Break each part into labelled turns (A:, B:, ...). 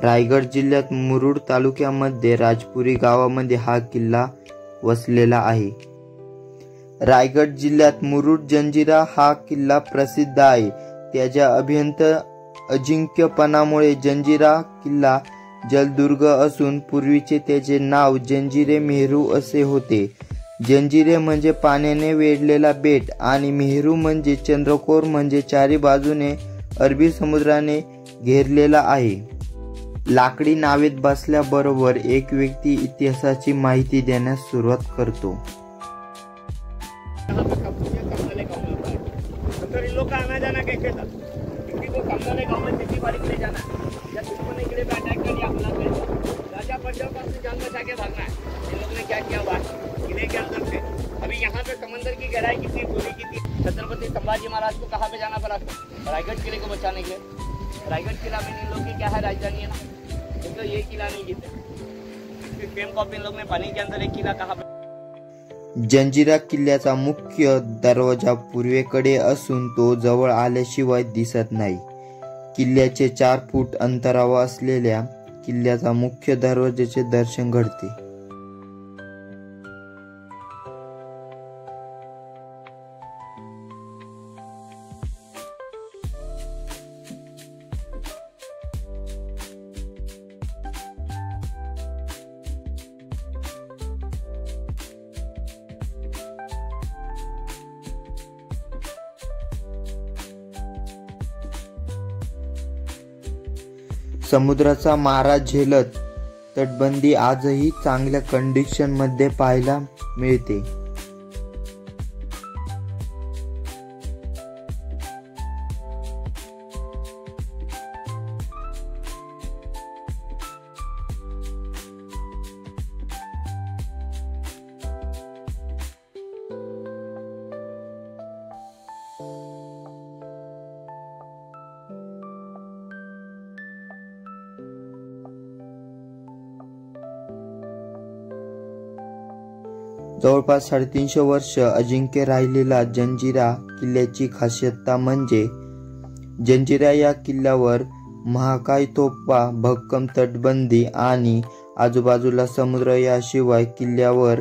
A: रायगड जिल्ह्यात मुरुड तालुक्यामध्ये राजपुरी गावामध्ये हा किल्ला वसलेला आहे। रायगड जिल्ह्यात मुरुड जंजिरा हा किल्ला प्रसिद्ध आहे। त्याच्या अजिंक्यपणामुळे जंजिरा किल्ला जलदुर्ग असून पूर्वीचे त्याचे नाव जंजिरे मेहरू असे होते। जंजिरे म्हणजे पाण्याने वेढलेला बेट आणि मेहरू म्हणजे चंद्रकोर म्हणजे चारी बाजूने अरबी समुद्राने घेरलेला आहे। लाकडी नावेत बसल्याबरोबर एक व्यक्ती इतिहासाची माहिती देण्यास सुरुवात करतो।
B: लोग आना जाना कैसे था, किसी को कमले गांव में खेती बाड़ी के लिए जाना या दुश्मन के लिए अटैक कर दिया, हमला कर दिया, राजा प्रजा पास से जान बचा के भागना है। इन लोगों ने क्या किया हुआ किले के अंदर से। अभी यहाँ पे समंदर की गहराई कितनी दूरी की थी। छत्रपति संभाजी महाराज को कहाँ पे जाना पड़ा था? रायगढ़ किले को बचाने के लिए। रायगढ़ किला में इन लोग की क्या है राजधानी है ना, तो ये किला नहीं जीते। फेम कॉपी इन लोग ने पानी के अंदर एक किला कहाँ पे।
A: जंजिरा किल्ल्याचा मुख्य दरवाजा पूर्वेकडे असून तो जवळ आल्याशिवाय दिसत नाही। किल्ल्याचे 4 फूट अंतरावर असलेल्या किल्ल्याचा मुख्य दरवाजाचे दर्शन घडते। समुद्राचा मारा झेलत तटबंदी आजही चांगल्या कंडिशन मध्ये पाहायला मिळते। जवळपास 350 वर्ष अजिंक्य राहिलेला जंजिरा किल्ल्याची खासियतता म्हणजे जंजिरा या किल्ल्यावर महाकाय तोफा, भक्कम तटबंदी आणि आजूबाजूला समुद्र याशिवाय किल्ल्यावर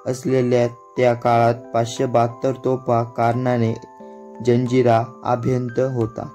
A: असलेल्या त्या काळात 572 तोफा कारणाने जंजिरा अभ्यंत होता।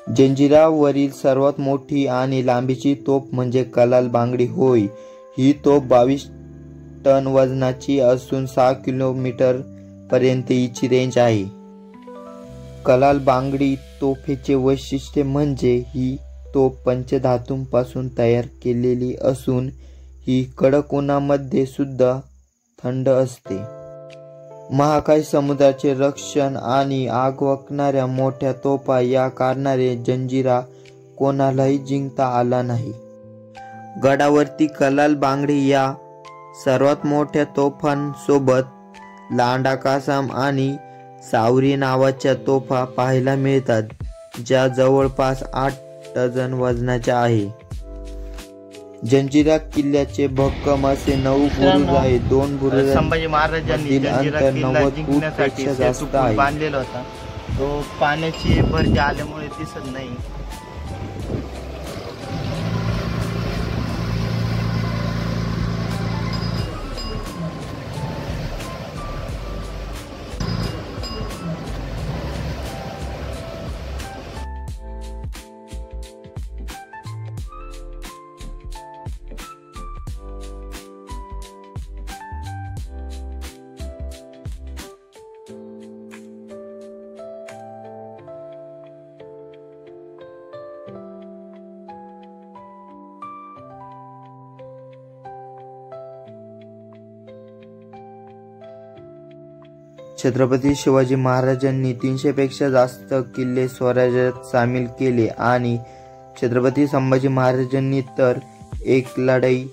A: जंजिरावरील सर्वात मोठी आणि लांबीची तोफ म्हणजे कलाल बांगडी होय। ही तोफ 22 टन वजनाची असून 6 किलोमीटर पर्यंत हिची रेंज आहे। कलाल बांगडी तोफेचे वैशिष्ट्य म्हणजे ही तोफ पंचधातूंपासून तयार केलेली असून ही कडक उन्हामध्ये सुद्धा थंड असते। महाकाय समुद्राचे रक्षण आणि आगवकणाऱ्या मोठ्या तोफा या कारणाने जंजिरा कोणालाही जिंकता आला नाही। गडावरती कलाल बांगडी या सर्वात मोठ्या तोफांसोबत लांडा कासम आणि सावरी नावाच्या तोफा पाहायला मिळतात, ज्या जवळपास 8 टन वजनाच्या आहे। जंजिरा किल्ल्याचे भक्कम असे 9 बुरुज आहेत। 2 बुरुज
B: संभाजी महाराजांनी जंजिरा किल्ला जिंकण्यासाठी सेतू बांधलेला होता। तो पाण्याची भरती आल्यामुळे दिसत नाही।
A: छत्रपती शिवाजी महाराजांनी 300 पेक्षा जास्त किल्ले स्वराज्यात सामील केले आणि छत्रपती संभाजी महाराजांनी तर एक लढाई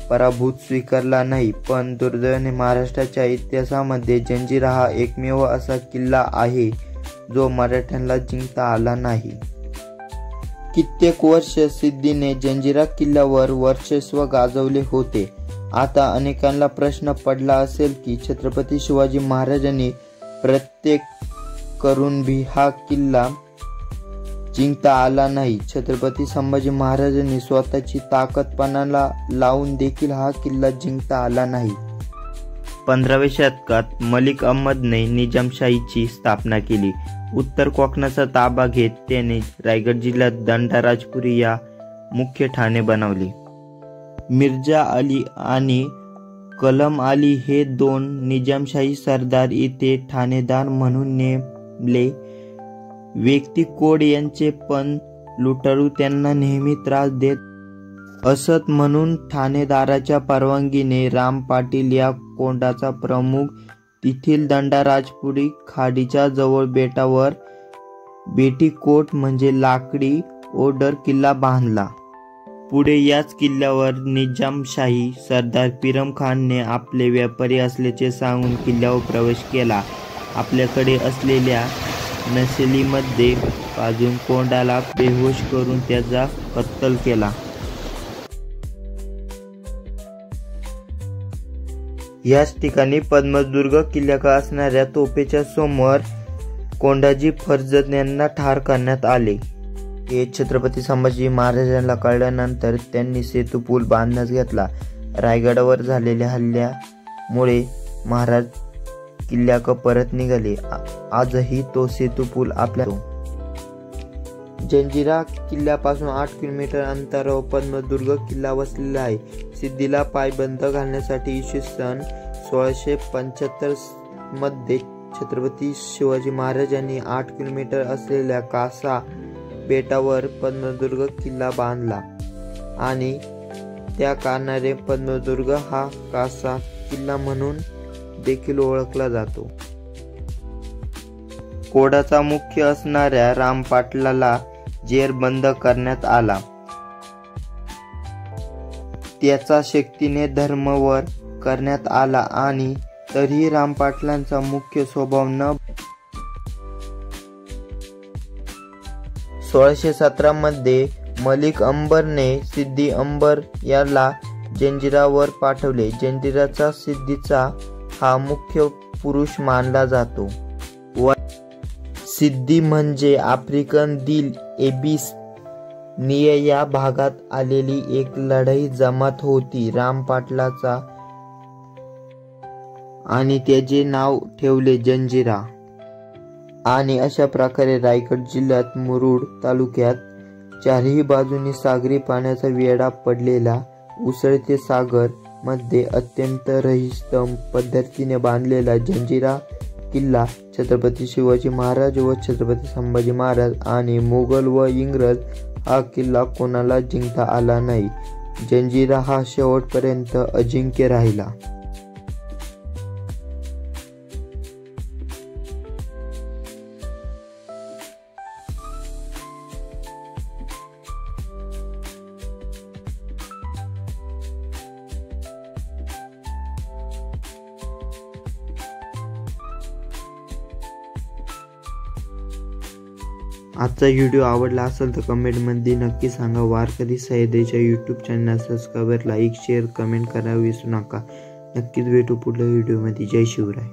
A: पराभूत स्वीकारला नाही, पण दुर्दैवाने महाराष्ट्राच्या इतिहासामध्ये जंजिरा हा एकमेव असा किल्ला आहे जो मराठ्यांना जिंकता आला नाही. कित्येक वर्ष सिद्धीने जंजिरा किल्ल्यावर वर्चस्व गाजवले होते. आता अनेकांना प्रश्न पडला असेल की छत्रपती शिवाजी महाराजांनी प्रत्येक करून भी हा किल्ला जिंकता आला नाही. छत्रपती संभाजी महाराजांनी स्वतःची ताकद पणाला लावून देखील हा किल्ला जिंकता आला नाही. 15व्या शतकात मलिक अहमदने निजामशाहीची स्थापना केली. उत्तर कोकणाचा ताबा घेत त्याने रायगड जिल्ह्यात दंडाराजपुरी या मुख्य ठाणे बनवले. मिर्झा अली आणि कलम अली हे 2 निजामशाही सरदार इथे ठाणेदार म्हणून नेमले. व्यक्ती कोड यांचे पण लुटारू त्यांना नेहमी त्रास देत असत, म्हणून ठाणेदाराच्या परवानगीने राम पाटील या कोंडाचा प्रमुख तेथील दंडाराजपुरी खाडीच्या जवळ बेटावर बेटीकोट म्हणजे लाकडी ओढर किल्ला बांधला. पुढे याच किल्ल्यावर निजामशाही सरदार पिरम खानने आपले व्यापारी असल्याचे सांगून किल्ल्यावर प्रवेश केला. आपल्याकडे असलेल्या नसेलीमध्ये पाजून कोंडाला बेहोश करून त्याचा कत्तल केला. याच ठिकाणी पद्मदुर्ग किल्ल्याकडे असणाऱ्या तोफेच्या समोर कोंडाजी फर्जंद यांना ठार करण्यात आले. हे छत्रपती संभाजी महाराजांना कळल्यानंतर त्यांनी सेतू पूल बांधण्यास घेतला. रायगडावर झालेल्या हल्ल्यामुळे महाराज किल्ल्याकडे परत निघाले. आजही तो सेतू पूल आपल्या जंजिरा किल्ल्यापासून 8 किलोमीटर अंतरावर पद्मदुर्ग किल्ला वसलेला आहे. सिद्धीला पायबंद घालण्यासाठी इसवी सन 1675 मध्ये छत्रपती शिवाजी महाराजांनी 8 किलोमीटर असलेल्या कासा बेटावर पद्मदुर्ग किल्ला बांधला आणि त्या कारणाने पद्मदुर्ग हा कासा किल्ला म्हणून देखील ओळखला जातो. कोडाचा मुख्य असणाऱ्या राम पाटलाला जेरबंद करण्यात आला. त्याचा शक्तीने धर्मवर करण्यात आला आणि तरीही राम पाटलांचा मुख्य स्वभाव न 1617 मध्ये मलिक अंबरने सिद्दी अंबर याला जंजिरावर पाठवले. जंजिराचा सिद्धीचा हा मुख्य पुरुष मानला जातो. सिद्दी म्हणजे आफ्रिकन दिल एबिस निय या भागात आलेली एक लढाई जमात होती. राम पाटलाचा आणि त्याचे नाव ठेवले जंजिरा. आणि अशा प्रकारे रायगड जिल्ह्यात मुरुड तालुक्यात चारही बाजूनी सागरी पाण्याचा वेढा पडलेला उसळते सागर मध्ये अत्यंत रहितम पद्धतीने बांधलेला जंजिरा किल्ला छत्रपती शिवाजी महाराज व छत्रपती संभाजी महाराज आणि मोगल व इंग्रज हा किल्ला कोणाला जिंकता आला नाही. जंजिरा हा शेवटपर्यंत अजिंक्य राहिला. आजचा व्हिडिओ आवडला असेल तर कमेंटमध्ये नक्की सांगा. वारकरी सह्याद्रीच्या YouTube channel subscribe, like, share, comment करायला विसरू नका. नक्कीच भेटू पुढल्या व्हिडिओमध्ये. जय शिवराय.